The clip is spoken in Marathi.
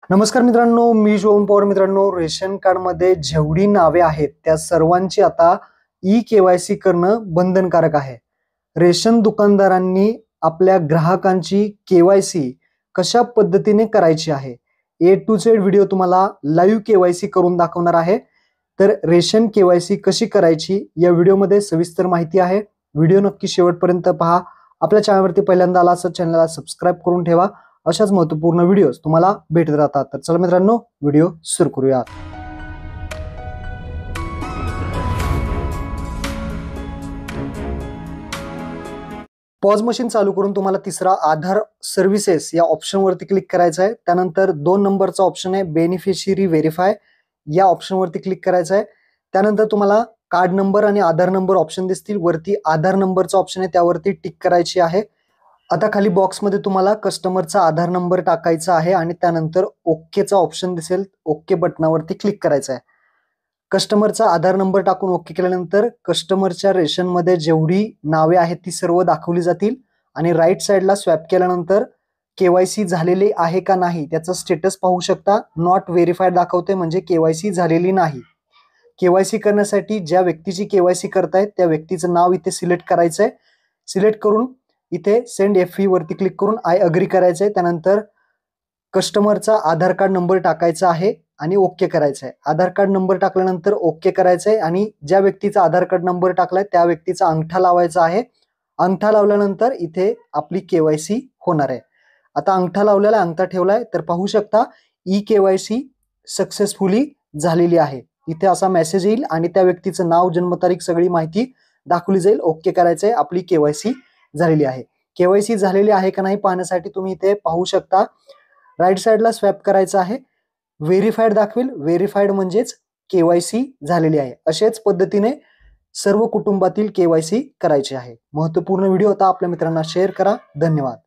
नमस्कार मित्रांनो, मी शिवम पवार. मित्रांनो, रेशन कार्ड मध्ये जेवढी नावे आहेत त्या सर्वांची आता ई-केवायसी करणं बंधनकारक आहे. रेशन दुकानदारांनी आपल्या ग्राहकांची केवायसी कशा पद्धतीने करायची आहे, ए टू झेड व्हिडिओ तुम्हाला लाईव्ह केवायसी करून दाखवणार आहे. तर रेशन केवायसी कशी करायची या व्हिडिओमध्ये सविस्तर माहिती आहे. व्हिडिओ नक्की शेवटपर्यंत पहा. आपल्या चॅनलवरती पहिल्यांदा आला असेल चॅनलला सबस्क्राईब करून ठेवा. अशाच महत्त्वपूर्ण व्हिडिओज तुम्हाला भेटत राहतात. तर चला मित्रांनो, व्हिडिओ सुरू करूया. पॉज मशीन चालू करून तुम्हाला तिसरा आधार सर्व्हिसेस या ऑप्शनवरती क्लिक करायचं आहे. त्यानंतर 2 नंबरचा ऑप्शन आहे बेनिफिशियरी व्हेरीफाय, या ऑप्शनवरती क्लिक करायचं आहे. त्यानंतर तुम्हाला कार्ड नंबर आणि आधार नंबर ऑप्शन दिसतील. वरती आधार नंबरचा ऑप्शन आहे त्यावरती टिक करायची आहे. आता खाली बॉक्समध्ये तुम्हाला कस्टमरचा आधार नंबर टाकायचा आहे आणि त्यानंतर ओकेचा ऑप्शन दिसेल, ओके बटनावरती क्लिक करायचं आहे. कस्टमरचा आधार नंबर टाकून ओके केल्यानंतर कस्टमरच्या रेशनमध्ये जेवढी नावे आहेत ती सर्व दाखवली जातील आणि राईट साईडला स्वॅप केल्यानंतर केवायसी झालेली आहे का नाही त्याचा स्टेटस पाहू शकता. नॉट व्हेरीफाईड दाखवते म्हणजे केवायसी झालेली नाही. केवायसी करण्यासाठी ज्या व्यक्तीची केवायसी करतायत त्या व्यक्तीचं नाव इथे सिलेक्ट करायचं आहे. सिलेक्ट करून इथे सेंड एफ वरती क्लिक करून आय अग्री करायचं आहे. त्यानंतर कस्टमरचा आधार कार्ड नंबर टाकायचा आहे आणि ओके करायचं आहे. आधार कार्ड नंबर टाकल्यानंतर ओके करायचं आहे आणि ज्या व्यक्तीचा आधार कार्ड नंबर टाकलाय त्या व्यक्तीचा अंगठा लावायचा आहे. अंगठा लावल्यानंतर इथे आपली केवायसी होणार आहे. आता अंगठा लावलेला, अंगठा ठेवलाय तर पाहू शकता ई केवायसी सक्सेसफुली झालेली आहे. इथे असा मेसेज येईल आणि त्या व्यक्तीचं नाव, जन्मतारीख, सगळी माहिती दाखवली जाईल. ओके करायचंय, आपली केवायसी झालेली आहे. केवायसी झालेली आहे का नाही पाहण्यासाठी तुम्ही इथे पाहू शकता राईट साईडला स्वॅप करायचं आहे. व्हेरीफाईड दाखवेल, व्हेरीफाईड म्हणजेच केवायसी झालेली आहे. अशाच पद्धतीने सर्व कुटुंबातील केवायसी करायची आहे. महत्त्वपूर्ण व्हिडिओ होता, आपल्या मित्रांना शेअर करा. धन्यवाद.